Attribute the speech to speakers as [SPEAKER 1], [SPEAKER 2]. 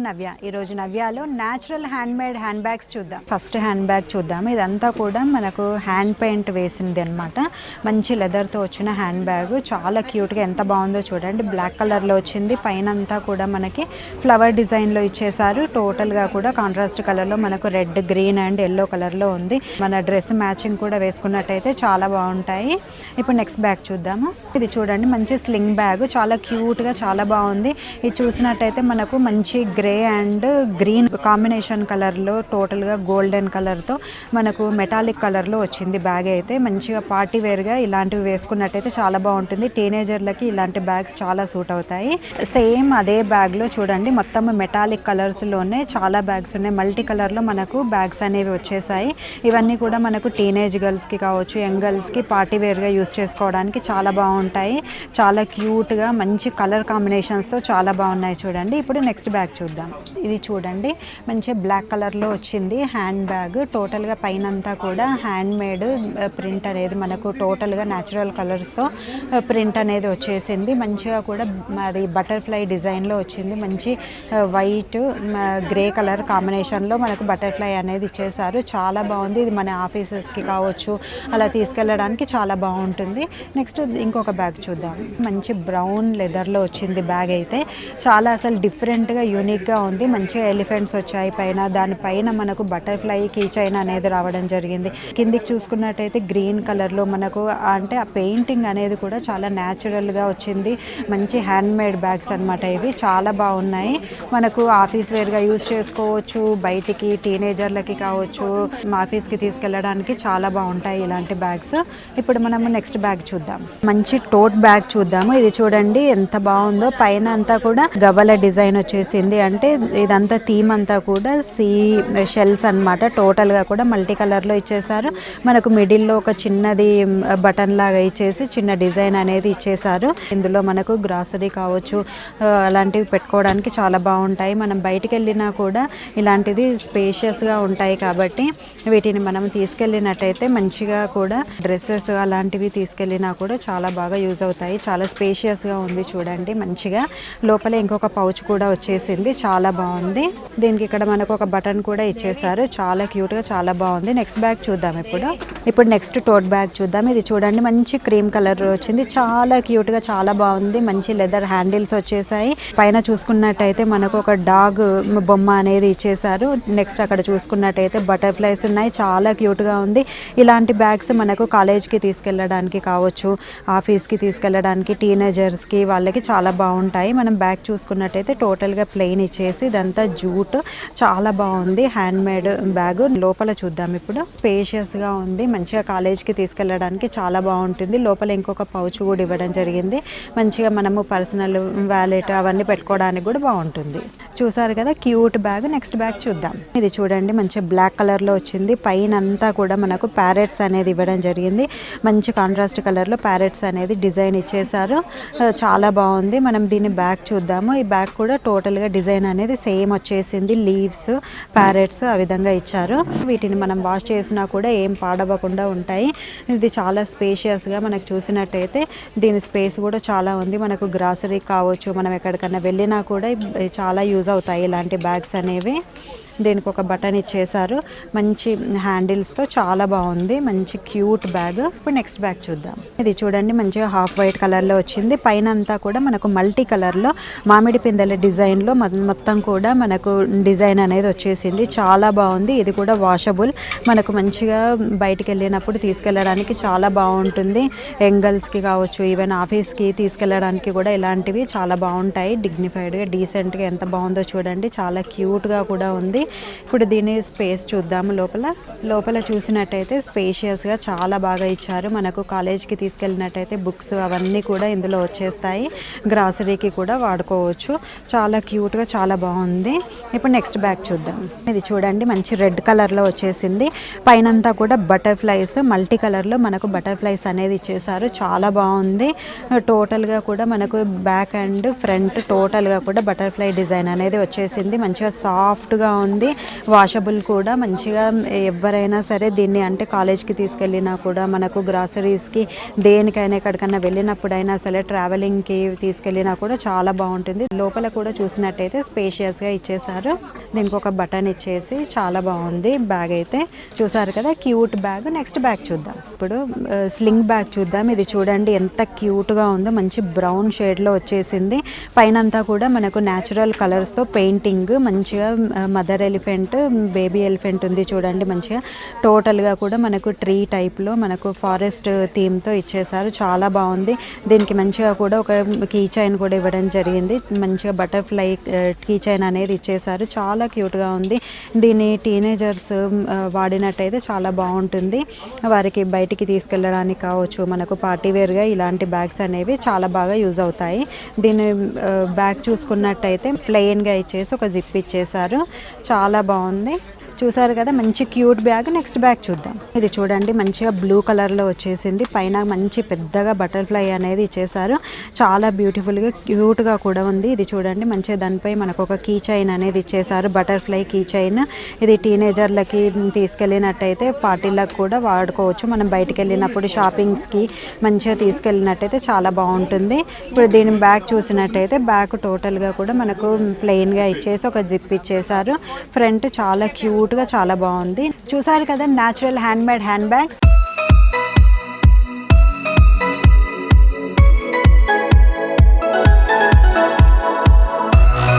[SPEAKER 1] నవ్య. ఈరోజు నవ్యలో natural handmade hand bags చూద్దాం. First hand bag చూద్దాము. ఇదంతా కూడా మనకు హ్యాండ్ పెయింట్ వేసింది అనమాట. మంచి లెదర్తో వచ్చిన హ్యాండ్ బ్యాగ్, చాలా క్యూట్గా ఎంత బాగుందో చూడండి. బ్లాక్ కలర్లో వచ్చింది, పైన అంతా కూడా మనకి ఫ్లవర్ డిజైన్లో ఇచ్చేసారు. టోటల్గా కూడా కాంట్రాస్ట్ కలర్లో మనకు రెడ్, గ్రీన్ అండ్ ఎల్లో కలర్లో ఉంది. మన డ్రెస్ మ్యాచింగ్ కూడా వేసుకున్నట్టయితే చాలా బాగుంటాయి. ఇప్పుడు నెక్స్ట్ బ్యాగ్ చూద్దాము. ఇది చూడండి, మంచి స్లింగ్ బ్యాగ్, చాలా క్యూట్గా చాలా బాగుంది. ఇది చూసినట్టయితే మనకు మంచి గ్రే అండ్ గ్రీన్ కాంబినేషన్ కలర్లో, టోటల్గా గోల్డెన్ కలర్తో మనకు మెటాలిక్ కలర్లో వచ్చింది బ్యాగ్. అయితే మంచిగా పార్టీ వేర్గా ఇలాంటివి వేసుకున్నట్టయితే చాలా బాగుంటుంది. టీనేజర్లకి ఇలాంటి బ్యాగ్స్ చాలా సూట్ అవుతాయి. సేమ్ అదే బ్యాగ్లో చూడండి, మొత్తం మెటాలిక్ కలర్స్లోనే చాలా బ్యాగ్స్ ఉన్నాయి. మల్టీ కలర్లో మనకు బ్యాగ్స్ అనేవి వచ్చేసాయి. ఇవన్నీ కూడా మనకు టీనేజ్ గర్ల్స్కి కావచ్చు, యంగ్ గర్ల్స్కి పార్టీ వేర్గా యూస్ చేసుకోవడానికి చాలా బాగుంటాయి. చాలా క్యూట్గా మంచి కలర్ కాంబినేషన్స్తో చాలా బాగున్నాయి చూడండి. ఇప్పుడు నెక్స్ట్ బ్యాగ్ చూద్దాం. ఇది చూడండి, మంచి బ్లాక్ కలర్లో వచ్చింది హ్యాండ్ బ్యాగ్. టోటల్గా పైన అంతా కూడా హ్యాండ్ మేడ్ ప్రింట్ అనేది మనకు టోటల్గా న్యాచురల్ కలర్స్తో ప్రింట్ అనేది వచ్చేసింది. మంచిగా కూడా అది బటర్ఫ్లై డిజైన్లో వచ్చింది. మంచి వైట్, గ్రే కలర్ కాంబినేషన్లో మనకు బటర్ఫ్లై అనేది ఇచ్చేసారు. చాలా బాగుంది. ఇది మన ఆఫీసెస్కి కావచ్చు, అలా తీసుకెళ్ళడానికి చాలా బాగుంటుంది. నెక్స్ట్ ఇంకొక బ్యాగ్ చూద్దాం. మంచి బ్రౌన్ లెదర్లో వచ్చింది బ్యాగ్. అయితే చాలా అసలు డిఫరెంట్గా యూనిక్గా ఉంది. మంచిగా ఎలిఫెంట్స్ వచ్చాయి పైన, దానిపైన మనకు బటర్ఫ్లై కీ చైన్ అనేది రావడం జరిగింది. కిందికి చూసుకున్నట్టయితే గ్రీన్ కలర్లో మనకు అంటే ఆ పెయింటింగ్ అనేది కూడా చాలా న్యాచురల్గా వచ్చింది. మంచి హ్యాండ్ మేడ్ బ్యాగ్స్ అనమాట. ఇవి చాలా బాగున్నాయి. మనకు ఆఫీస్ వేర్గా యూజ్ చేసుకోవచ్చు, బయటికి టీనేజర్లకి కావచ్చు, ఆఫీస్కి తీసుకెళ్ళడానికి చాలా బాగుంటాయి ఇలాంటి బ్యాగ్స్. ఇప్పుడు మనము నెక్స్ట్ బ్యాగ్ చూద్దాం. మంచి టోట్ బ్యాగ్ చూద్దాము. ఇది చూడండి ఎంత బాగుందో. పైన అంతా కూడా గవ్వల డిజైన్ వచ్చేసింది. అంటే ఇదంతా థీమ్ అంతా కూడా సీ షెల్స్ అనమాట. టోటల్గా కూడా మల్టీ కలర్లో ఇచ్చేసారు. మనకు మిడిల్లో ఒక చిన్నది బటన్ లాగా ఇచ్చేసి చిన్న డిజైన్ అనేది ఇచ్చేసారు. ఇందులో మనకు గ్రాసరీ కావచ్చు, అలాంటివి పెట్టుకోవడానికి చాలా బాగుంటాయి. మనం బయటికి వెళ్ళినా కూడా ఇలాంటిది స్పేషియస్గా ఉంటాయి కాబట్టి వీటిని మనం తీసుకెళ్ళినట్టయితే మంచిగా కూడా డ్రెస్సెస్ అలాంటివి తీసుకెళ్ళినా కూడా చాలా బాగా యూజ్ అవుతాయి. చాలా స్పేషియస్గా ఉంది చూడండి. మంచిగా లోపల ఇంకొక పౌచ్ కూడా వచ్చేసింది. చాలా బాగుంది. దీనికి ఇక్కడ మనకు ఒక బటన్ కూడా ఇచ్చేసారు. చాలా క్యూట్గా చాలా బాగుంది. నెక్స్ట్ బ్యాగ్ చూద్దాం. ఇప్పుడు నెక్స్ట్ టోట్ బ్యాగ్ చూద్దాం. ఇది చూడండి, మంచి క్రీమ్ కలర్ వచ్చింది. చాలా క్యూట్గా చాలా బాగుంది. మంచి లెదర్ హ్యాండిల్స్ వచ్చేసాయి. పైన చూసుకున్నట్టయితే మనకు ఒక డాగ్ బొమ్మ అనేది ఇచ్చేసారు. నెక్స్ట్ అక్కడ చూసుకున్నట్టయితే బటర్ఫ్లైస్ ఉన్నాయి. చాలా క్యూట్గా ఉంది. ఇలాంటి బ్యాగ్స్ మనకు కాలేజ్కి తీసుకెళ్ళడానికి కావచ్చు, ఆఫీస్కి తీసుకెళ్ళడానికి, టీనేజర్స్కి వాళ్ళకి చాలా బాగుంటాయి. మనం బ్యాగ్ చూసుకున్నట్టయితే టోటల్గా ప్లెయిన్ ఇచ్చేసి ఇదంతా జూట్, చాలా బాగుంది హ్యాండ్ మేడ్ బ్యాగ్. లోపల చూద్దాం. ఇప్పుడు స్పేషియస్గా ఉంది. మంచిగా కాలేజ్కి తీసుకెళ్ళడానికి చాలా బాగుంటుంది. లోపల ఇంకొక పౌచ్ కూడా ఇవ్వడం జరిగింది. మంచిగా మనము పర్సనల్ వ్యాలెట్ అవన్నీ పెట్టుకోవడానికి కూడా బాగుంటుంది. చూసారు కదా క్యూట్ బ్యాగ్. నెక్స్ట్ బ్యాగ్ చూద్దాం. ఇది చూడండి, మంచి బ్లాక్ కలర్లో వచ్చింది. పైన అంతా కూడా మనకు ప్యారెట్స్ అనేది ఇవ్వడం జరిగింది. మంచి కాంట్రాస్ట్ కలర్లో ప్యారెట్స్ అనేది డిజైన్ ఇచ్చేసారు. చాలా బాగుంది. మనం దీన్ని బ్యాగ్ చూద్దాము. ఈ బ్యాగ్ కూడా టోటల్గా డిజైన్ అనేది సేమ్ వచ్చేసింది. లీవ్స్, ప్యారెట్స్ ఆ విధంగా ఇచ్చారు. వీటిని మనం వాష్ చేసినా కూడా ఏం పాడవకుండా ఉంటాయి. ఇది చాలా స్పేషియస్గా మనకు చూసినట్టయితే దీని స్పేస్ కూడా చాలా ఉంది. మనకు గ్రాసరీ కావచ్చు, మనం ఎక్కడికన్నా వెళ్ళినా కూడా చాలా యూజ్ అవుతాయి ఇలాంటి బ్యాగ్స్ అనేవి. దీనికి ఒక బటన్ ఇచ్చేసారు. మంచి హ్యాండిల్స్తో చాలా బాగుంది. మంచి క్యూట్ బ్యాగ్. ఇప్పుడు నెక్స్ట్ బ్యాగ్ చూద్దాం. ఇది చూడండి, మంచిగా హాఫ్ వైట్ కలర్లో వచ్చింది. పైన అంతా కూడా మనకు మల్టీ కలర్లో మామిడి పిందెల డిజైన్లో మొత్తం కూడా మనకు డిజైన్ అనేది వచ్చేసింది. చాలా బాగుంది. ఇది కూడా వాషబుల్. మనకు మంచిగా బయటికి వెళ్ళినప్పుడు తీసుకెళ్ళడానికి చాలా బాగుంటుంది. యంగ్ గర్ల్స్కి కావచ్చు, ఈవెన్ ఆఫీస్కి తీసుకెళ్ళడానికి కూడా ఇలాంటివి చాలా బాగుంటాయి. డిగ్నిఫైడ్గా, డీసెంట్గా ఎంత బాగుందో చూడండి. చాలా క్యూట్గా కూడా ఉంది. ఇప్పుడు దీని స్పేస్ చూద్దాము. లోపల చూసినట్టయితే స్పేషియస్గా చాలా బాగా ఇచ్చారు. మనకు కాలేజ్కి తీసుకెళ్ళినట్టయితే బుక్స్ అవన్నీ కూడా ఇందులో వచ్చేస్తాయి. గ్రాసరీకి కూడా వాడుకోవచ్చు. చాలా క్యూట్గా చాలా బాగుంది. ఇప్పుడు నెక్స్ట్ బ్యాగ్ చూద్దాం. ఇది చూడండి, మంచి రెడ్ కలర్లో వచ్చేసింది. పైనంతా కూడా బటర్ఫ్లైస్, మల్టీ కలర్లో మనకు బటర్ఫ్లైస్ అనేది ఇచ్చేసారు. చాలా బాగుంది. టోటల్గా కూడా మనకు బ్యాక్ అండ్ ఫ్రంట్ టోటల్గా కూడా బటర్ఫ్లై డిజైన్ అనేది వచ్చేసింది. మంచిగా సాఫ్ట్గా ఉంది. బాగుంది. వాషబుల్ కూడా మంచిగా ఎవరైనా సరే దీన్ని అంటే కాలేజ్కి తీసుకెళ్ళినా కూడా మనకు గ్రాసరీస్కి దేనికైనా ఎక్కడికైనా వెళ్ళినప్పుడైనా సరే ట్రావెలింగ్కి తీసుకెళ్ళినా కూడా చాలా బాగుంటుంది. లోపల కూడా చూసినట్టయితే స్పేషియస్గా ఇచ్చేసారు. దీనికి ఒక బటన్ ఇచ్చేసి చాలా బాగుంది. బ్యాగ్ అయితే చూసారు కదా, క్యూట్ బ్యాగ్. నెక్స్ట్ బ్యాగ్ చూద్దాం. ఇప్పుడు స్లింగ్ బ్యాగ్ చూద్దాం. ఇది చూడండి ఎంత క్యూట్గా ఉందో, మంచి బ్రౌన్ షేడ్లో వచ్చేసింది. పైన అంతా కూడా మనకు న్యాచురల్ కలర్స్తో పెయింటింగ్, మంచిగా మదర్ ఎలిఫెంట్, బేబీ ఎలిఫెంట్ ఉంది చూడండి. మంచిగా టోటల్గా కూడా మనకు ట్రీ టైప్లో మనకు ఫారెస్ట్ థీమ్తో ఇచ్చేసారు. చాలా బాగుంది. దీనికి మంచిగా కూడా ఒక కీ చైన్ కూడా ఇవ్వడం జరిగింది. మంచిగా బటర్ఫ్లై కీ చైన్ అనేది ఇచ్చేసారు. చాలా క్యూట్గా ఉంది. దీన్ని టీనేజర్స్ వాడినట్టయితే చాలా బాగుంటుంది. వారికి బయటికి తీసుకెళ్ళడానికి కావచ్చు, మనకు పార్టీ వేర్గా ఇలాంటి బ్యాగ్స్ అనేవి చాలా బాగా యూజ్ అవుతాయి. దీని బ్యాగ్ చూసుకున్నట్టయితే ప్లెయిన్గా ఇచ్చేసి ఒక జిప్ ఇచ్చేసారు. చాలా బాగుంది. చూసారు కదా, మంచి క్యూట్ బ్యాగ్. నెక్స్ట్ బ్యాగ్ చూద్దాం. ఇది చూడండి మంచిగా బ్లూ కలర్లో వచ్చేసింది. పైన మంచి పెద్దగా బటర్ఫ్లై అనేది ఇచ్చేసారు. చాలా బ్యూటిఫుల్గా క్యూట్గా కూడా ఉంది. ఇది చూడండి మంచిగా దానిపై మనకు ఒక కీ చైన్ అనేది ఇచ్చేసారు, బటర్ఫ్లై కీ చైన్. ఇది టీనేజర్లకి తీసుకెళ్ళినట్టయితే పార్టీలకు కూడా వాడుకోవచ్చు. మనం బయటికి వెళ్ళినప్పుడు షాపింగ్స్కి మంచిగా తీసుకెళ్ళినట్టయితే చాలా బాగుంటుంది. ఇప్పుడు దీని బ్యాగ్ చూసినట్టయితే బ్యాగ్ టోటల్గా కూడా మనకు ప్లెయిన్గా ఇచ్చేసి ఒక జిప్ ఇచ్చేసారు. ఫ్రంట్ చాలా క్యూట్గా చాలా బాగుంది. చూసారు కదా natural hand made hand bags.